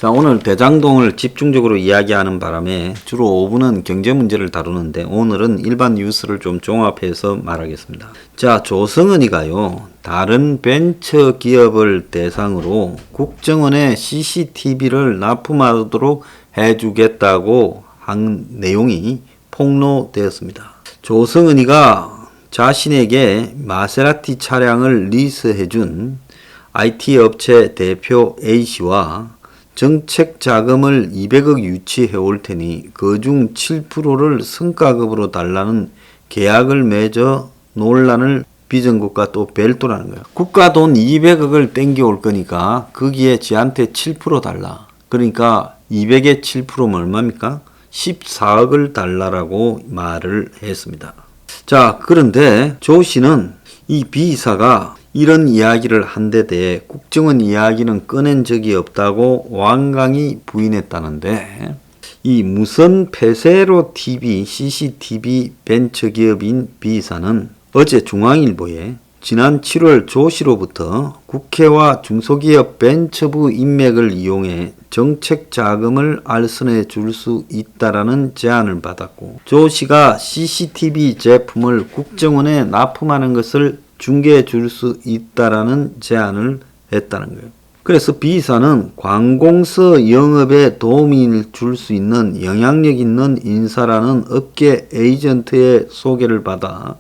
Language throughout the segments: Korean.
자, 오늘 대장동을 집중적으로 이야기하는 바람에 주로 5분은 경제 문제를 다루는데 오늘은 일반 뉴스를 좀 종합해서 말하겠습니다. 자, 조성은이가요, 다른 벤처 기업을 대상으로 국정원에 CCTV를 납품하도록 해주겠다고 한 내용이 폭로되었습니다. 조성은이가 자신에게 마세라티 차량을 리스해준 IT 업체 대표 A씨와 정책 자금을 200억 유치해 올 테니 그중 7%를 성과급으로 달라는 계약을 맺어 논란을 빚은 것과 또 별도라는 거예요. 국가 돈 200억을 땡겨 올 거니까 거기에 지한테 7% 달라. 그러니까 200에 7%면 얼마입니까? 14억을 달라라고 말을 했습니다. 자, 그런데 조 씨는 이 B이사가 이런 이야기를 한 데 대해 국정원 이야기는 꺼낸 적이 없다고 완강히 부인했다는데, 이 무선 폐쇄로 TV, CCTV 벤처기업인 B이사는 어제 중앙일보에 지난 7월 조 씨로부터 국회와 중소기업 벤처부 인맥을 이용해 정책 자금을 알선해 줄 수 있다라는 제안을 받았고, 조 씨가 CCTV 제품을 국정원에 납품하는 것을 중개해 줄 수 있다라는 제안을 했다는 거예요. 그래서 B사는 관공서 영업에 도움을 줄 수 있는 영향력 있는 인사라는 업계 에이전트의 소개를 받아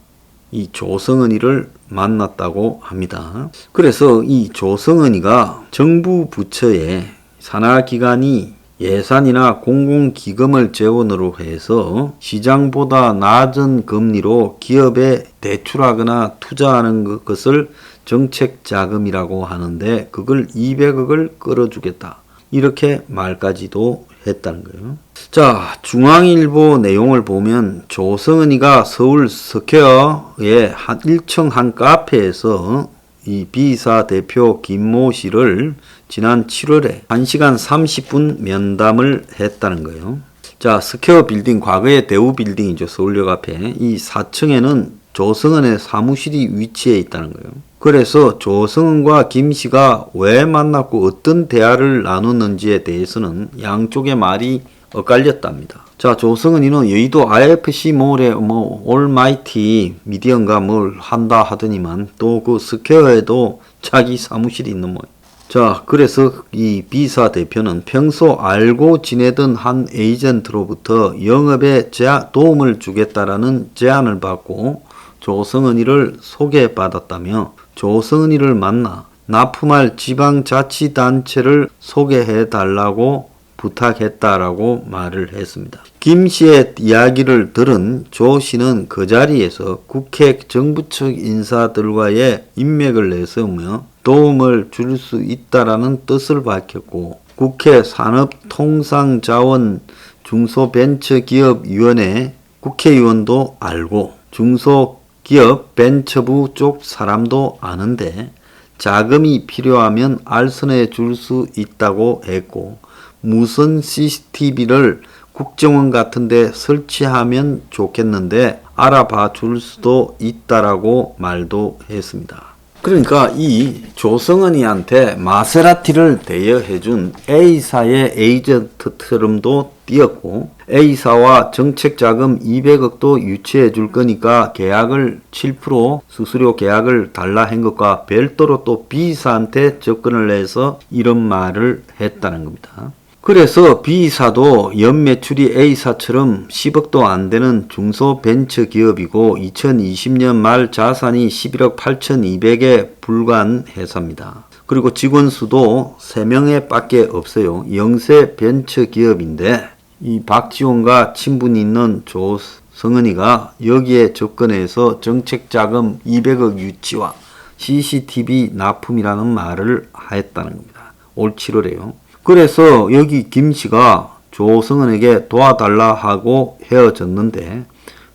이 조성은이를 만났다고 합니다. 그래서 이 조성은이가 정부 부처에 산하기관이 예산이나 공공기금을 재원으로 해서 시장보다 낮은 금리로 기업에 대출하거나 투자하는 것을 정책자금이라고 하는데 그걸 200억을 끌어주겠다. 이렇게 말까지도 했다는 거예요. 자, 중앙일보 내용을 보면 조성은이가 서울 스퀘어의 한 1층 한 카페에서 이 B사 대표 김모 씨를 지난 7월에 1시간 30분 면담을 했다는 거예요. 자, 스퀘어 빌딩, 과거의 대우 빌딩이죠. 서울역 앞에. 이 4층에는 조성은의 사무실이 위치해 있다는 거예요. 그래서 조성은과 김 씨가 왜 만났고 어떤 대화를 나눴는지에 대해서는 양쪽의 말이 엇갈렸답니다. 자, 조성은이는 여의도 IFC 몰에 올마이티 미디어인가 뭘 한다 하더니만 또 그 스퀘어에도 자기 사무실이 있는 모양. 자, 그래서 이 B사 대표는 평소 알고 지내던 한 에이전트로부터 영업에 도움을 주겠다라는 제안을 받고 조성은이를 소개받았다며 조성은이를 만나 납품할 지방자치단체를 소개해달라고 부탁했다라고 말을 했습니다. 김 씨의 이야기를 들은 조 씨는 그 자리에서 국회 정부 측 인사들과의 인맥을 내세우며 도움을 줄 수 있다라는 뜻을 밝혔고, 국회 산업통상자원 중소벤처기업위원회 국회의원도 알고 중소기업 벤처부 쪽 사람도 아는데 자금이 필요하면 알선해 줄 수 있다고 했고, 무선 CCTV를 국정원 같은 데 설치하면 좋겠는데 알아봐 줄 수도 있다라고 말도 했습니다. 그러니까 이 조성은이한테 마세라티를 대여해준 A사의 에이전트처럼도 띄었고, A사와 정책자금 200억도 유치해 줄 거니까 계약을 7% 수수료 계약을 달라 한 것과 별도로 또 B사한테 접근을 해서 이런 말을 했다는 겁니다. 그래서 B사도 연매출이 A사처럼 10억도 안 되는 중소벤처기업이고 2020년 말 자산이 11억 8,200에 불과한 회사입니다. 그리고 직원 수도 3명에 밖에 없어요. 영세 벤처기업인데 이 박지원과 친분이 있는 조성은이가 여기에 접근해서 정책자금 200억 유치와 CCTV 납품이라는 말을 했다는 겁니다. 올 7월에요. 그래서 여기 김 씨가 조성은에게 도와달라 하고 헤어졌는데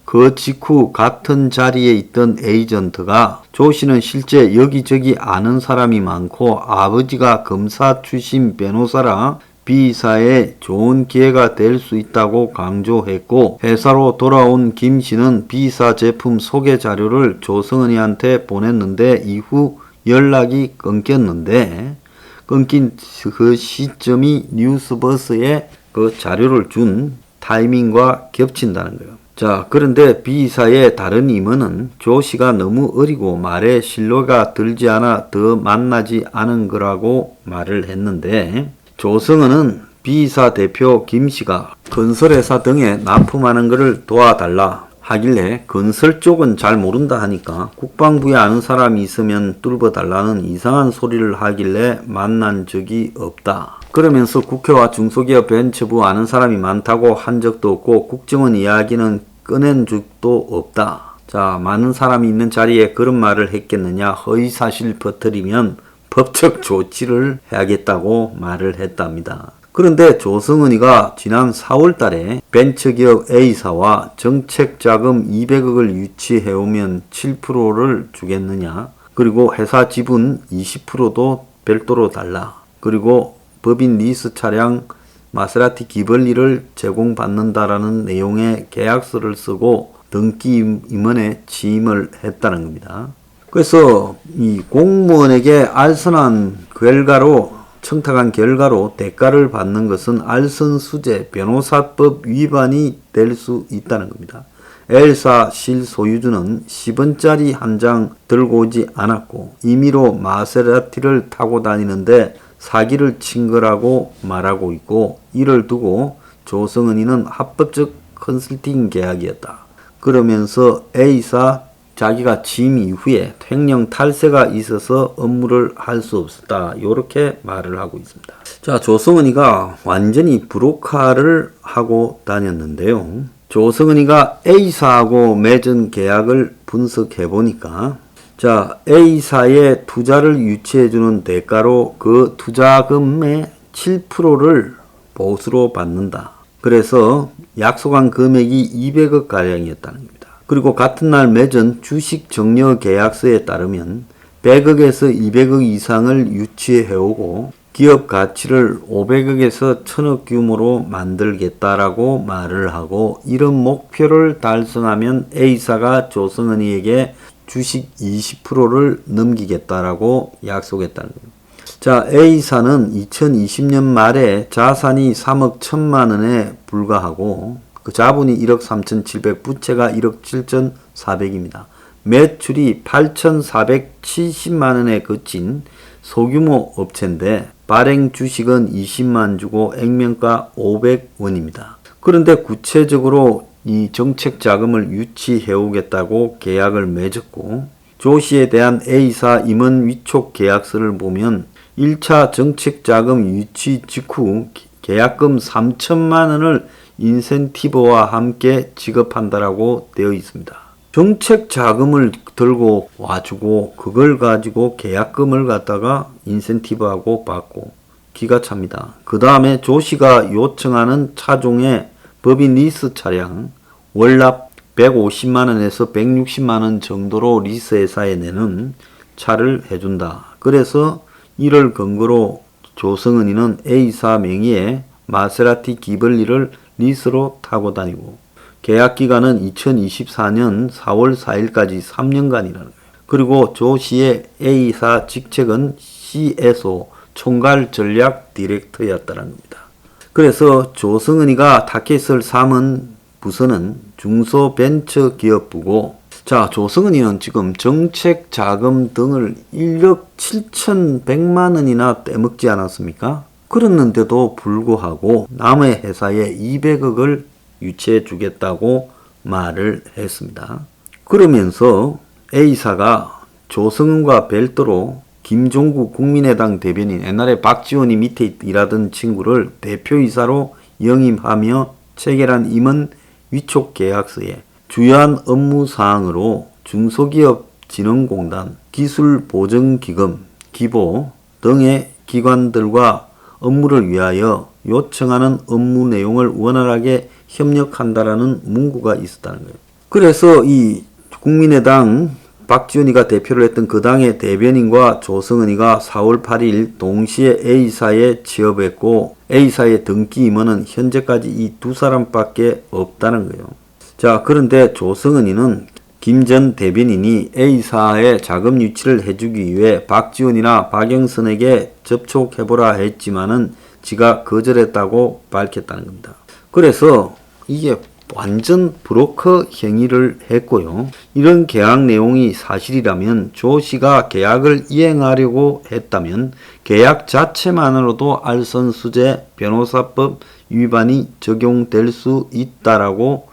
그 직후 같은 자리에 있던 에이전트가 조 씨는 실제 여기저기 아는 사람이 많고 아버지가 검사 출신 변호사라 B사에 좋은 기회가 될 수 있다고 강조했고, 회사로 돌아온 김 씨는 B사 제품 소개 자료를 조성은이한테 보냈는데 이후 연락이 끊겼는데 끊긴 그 시점이 뉴스버스에 그 자료를 준 타이밍과 겹친다는 거예요. 자, 그런데 B사의 다른 임원은 조 씨가 너무 어리고 말에 신뢰가 들지 않아 더 만나지 않은 거라고 말을 했는데, 조성은은 B사 대표 김 씨가 건설회사 등에 납품하는 것을 도와달라 하길래 건설 쪽은 잘 모른다 하니까 국방부에 아는 사람이 있으면 뚫어달라는 이상한 소리를 하길래 만난 적이 없다. 그러면서 국회와 중소기업 벤처부 아는 사람이 많다고 한 적도 없고 국정원 이야기는 꺼낸 적도 없다. 자, 많은 사람이 있는 자리에 그런 말을 했겠느냐. 허위사실 퍼뜨리면 법적 조치를 해야겠다고 말을 했답니다. 그런데 조성은이가 지난 4월 달에 벤처기업 A사와 정책자금 200억을 유치해오면 7%를 주겠느냐. 그리고 회사 지분 20%도 별도로 달라. 그리고 법인 리스 차량 마세라티 기벌리를 제공받는다라는 내용의 계약서를 쓰고 등기 임원에 취임을 했다는 겁니다. 그래서 이 공무원에게 알선한 결과로 청탁한 결과로 대가를 받는 것은 알선수재 변호사법 위반이 될 수 있다는 겁니다. L사 실소유주는 10원짜리 한 장 들고 오지 않았고 임의로 마세라티를 타고 다니는데 사기를 친 거라고 말하고 있고, 이를 두고 조성은이는 합법적 컨설팅 계약이었다. 그러면서 A사 자기가 취임 이후에 횡령 탈세가 있어서 업무를 할 수 없었다. 이렇게 말을 하고 있습니다. 자, 조성은이가 완전히 브로커를 하고 다녔는데요. 조성은이가 A사하고 맺은 계약을 분석해 보니까, 자, A사에 투자를 유치해주는 대가로 그 투자금의 7%를 보수로 받는다. 그래서 약속한 금액이 200억 가량이었다는 겁니다. 그리고 같은 날 맺은 주식 정려 계약서에 따르면 100억에서 200억 이상을 유치해오고 기업 가치를 500억에서 1000억 규모로 만들겠다라고 말을 하고, 이런 목표를 달성하면 A사가 조성은이에게 주식 20%를 넘기겠다라고 약속했다는 거예요. 자, A사는 2020년 말에 자산이 3억 1천만 원에 불과하고 그 자본이 1억 3,700, 부채가 1억 7,400입니다. 매출이 8,470만 원에 그친 소규모 업체인데 발행 주식은 20만 주고 액면가 500원입니다. 그런데 구체적으로 이 정책 자금을 유치해 오겠다고 계약을 맺었고, 조 씨에 대한 A사 임원 위촉 계약서를 보면 1차 정책 자금 유치 직후 계약금 3천만 원을 인센티브와 함께 지급한다라고 되어 있습니다. 정책 자금을 들고 와주고 그걸 가지고 계약금을 갖다가 인센티브하고 받고 기가 찹니다. 그 다음에 조 씨가 요청하는 차종의 법인 리스 차량 월납 150만원에서 160만원 정도로 리스 회사에 내는 차를 해준다. 그래서 이를 근거로 조성은이는 A사 명의의 마세라티 기벌리를 리스로 타고 다니고, 계약 기간은 2024년 4월 4일까지 3년간이라는 거예요. 그리고 조 씨의 A사 직책은 CSO 총괄 전략 디렉터였다는 겁니다. 그래서 조성은이가 타켓을 삼은 부서는 중소벤처기업부고, 자, 조성은이는 지금 정책 자금 등을 1억 7,100만 원이나 떼먹지 않았습니까? 그랬는데도 불구하고 남의 회사에 200억을 유치해 주겠다고 말을 했습니다. 그러면서 A사가 조성은과 별도로 김종국 국민의당 대변인, 옛날에 박지원이 밑에 일하던 친구를 대표이사로 영임하며 체결한 임원 위촉 계약서에 주요한 업무 사항으로 중소기업진흥공단, 기술보증기금, 기보 등의 기관들과 업무를 위하여 요청하는 업무 내용을 원활하게 협력한다라는 문구가 있었다는 거예요. 그래서 이 국민의당 박지원이가 대표를 했던 그 당의 대변인과 조성은이가 4월 8일 동시에 A사에 취업했고, A사의 등기 임원은 현재까지 이 두 사람밖에 없다는 거예요. 자, 그런데 조성은이는 김 전 대변인이 A사의 자금 유치를 해주기 위해 박지원이나 박영선에게 접촉해보라 했지만은 지가 거절했다고 밝혔다는 겁니다. 그래서 이게 완전 브로커 행위를 했고요. 이런 계약 내용이 사실이라면 조 씨가 계약을 이행하려고 했다면 계약 자체만으로도 알선수재 변호사법 위반이 적용될 수 있다라고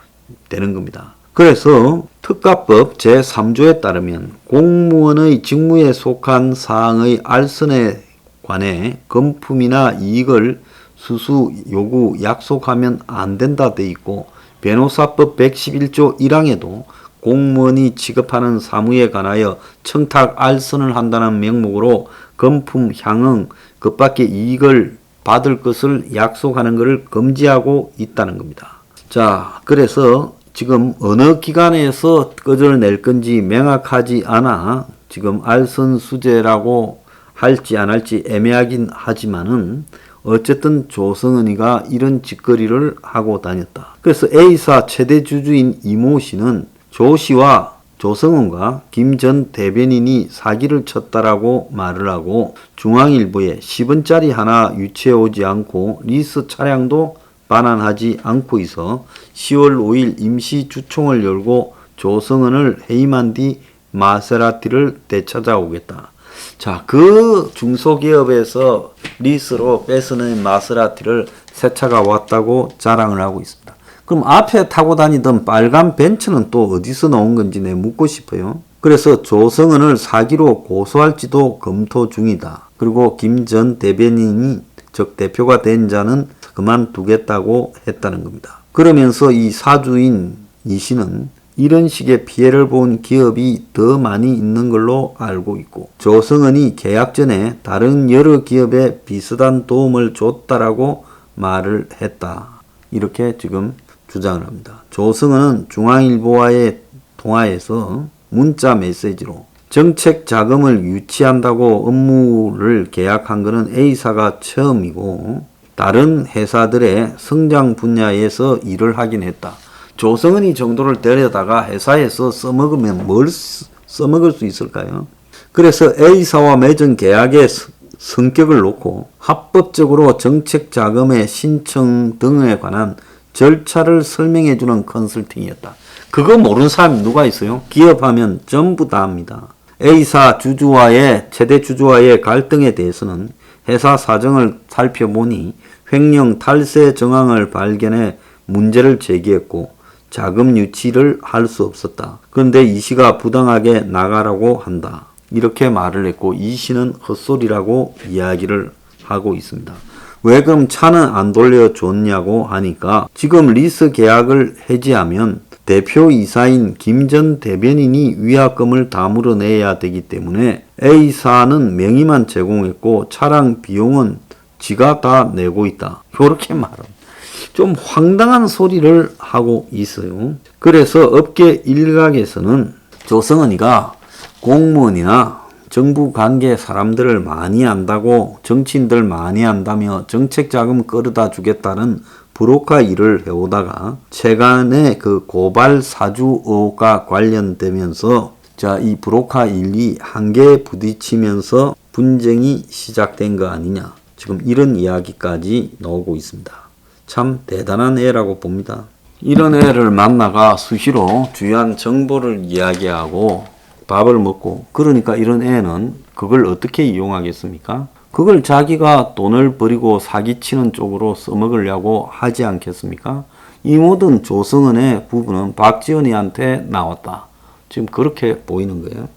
되는 겁니다. 그래서 특가법 제3조에 따르면 공무원의 직무에 속한 사항의 알선에 관해 금품이나 이익을 수수, 요구, 약속하면 안 된다 돼 있고 변호사법 111조 1항에도 공무원이 취급하는 사무에 관하여 청탁 알선을 한다는 명목으로 금품, 향응, 그밖의 이익을 받을 것을 약속하는 것을 금지하고 있다는 겁니다. 자, 그래서 지금 어느 기관에서 거절낼 건지 명확하지 않아 지금 알선수재라고 할지 안 할지 애매하긴 하지만은 어쨌든 조성은이가 이런 짓거리를 하고 다녔다. 그래서 A사 최대 주주인 이모 씨는 조 씨와 조성은과 김 전 대변인이 사기를 쳤다라고 말을 하고 중앙일보에 10원짜리 하나 유치해 오지 않고 리스 차량도 반환하지 않고 있어 10월 5일 임시 주총을 열고 조성은을 해임한 뒤 마세라티를 되찾아오겠다. 자, 그 중소기업에서 리스로 뺏어낸 마세라티를 새 차가 왔다고 자랑을 하고 있습니다. 그럼 앞에 타고 다니던 빨간 벤츠는 또 어디서 나온 건지 내 묻고 싶어요. 그래서 조성은을 사기로 고소할지도 검토 중이다. 그리고 김 전 대변인이 즉 대표가 된 자는 그만두겠다고 했다는 겁니다. 그러면서 이 사주인 이 씨는 이런 식의 피해를 본 기업이 더 많이 있는 걸로 알고 있고 조성은이 계약 전에 다른 여러 기업에 비슷한 도움을 줬다라고 말을 했다. 이렇게 지금 주장을 합니다. 조성은은 중앙일보와의 통화에서 문자 메시지로 정책 자금을 유치한다고 업무를 계약한 것은 A사가 처음이고 다른 회사들의 성장 분야에서 일을 하긴 했다. 조성은이 정도를 데려다가 회사에서 써먹으면 뭘 써먹을 수 있을까요? 그래서 A사와 맺은 계약의 성격을 놓고 합법적으로 정책 자금의 신청 등에 관한 절차를 설명해주는 컨설팅이었다. 그거 모르는 사람이 누가 있어요? 기업하면 전부 다 합니다. A사 주주와의 최대 주주와의 갈등에 대해서는 회사 사정을 살펴보니 횡령 탈세 정황을 발견해 문제를 제기했고 자금 유치를 할 수 없었다. 그런데 이 씨가 부당하게 나가라고 한다. 이렇게 말을 했고 이 씨는 헛소리라고 이야기를 하고 있습니다. 왜 그럼 차는 안 돌려줬냐고 하니까 지금 리스 계약을 해지하면 대표이사인 김 전 대변인이 위약금을 다 물어내야 되기 때문에 A사는 명의만 제공했고 차량 비용은 지가 다 내고 있다. 그렇게 말합니다. 좀 황당한 소리를 하고 있어요. 그래서 업계 일각에서는 조성은이가 공무원이나 정부 관계 사람들을 많이 안다고 정치인들 많이 안다며 정책 자금 끌어다 주겠다는 브로커 일을 해오다가 최근에 그 고발 사주 의혹과 관련되면서 이 브로커 일이 한계에 부딪히면서 분쟁이 시작된 거 아니냐. 지금 이런 이야기까지 나오고 있습니다. 참 대단한 애라고 봅니다. 이런 애를 만나가 수시로 주요한 정보를 이야기하고 밥을 먹고 그러니까 이런 애는 그걸 어떻게 이용하겠습니까? 그걸 자기가 돈을 버리고 사기치는 쪽으로 써먹으려고 하지 않겠습니까? 이 모든 조성은의 부분은 박지원이한테 나왔다. 지금 그렇게 보이는 거예요.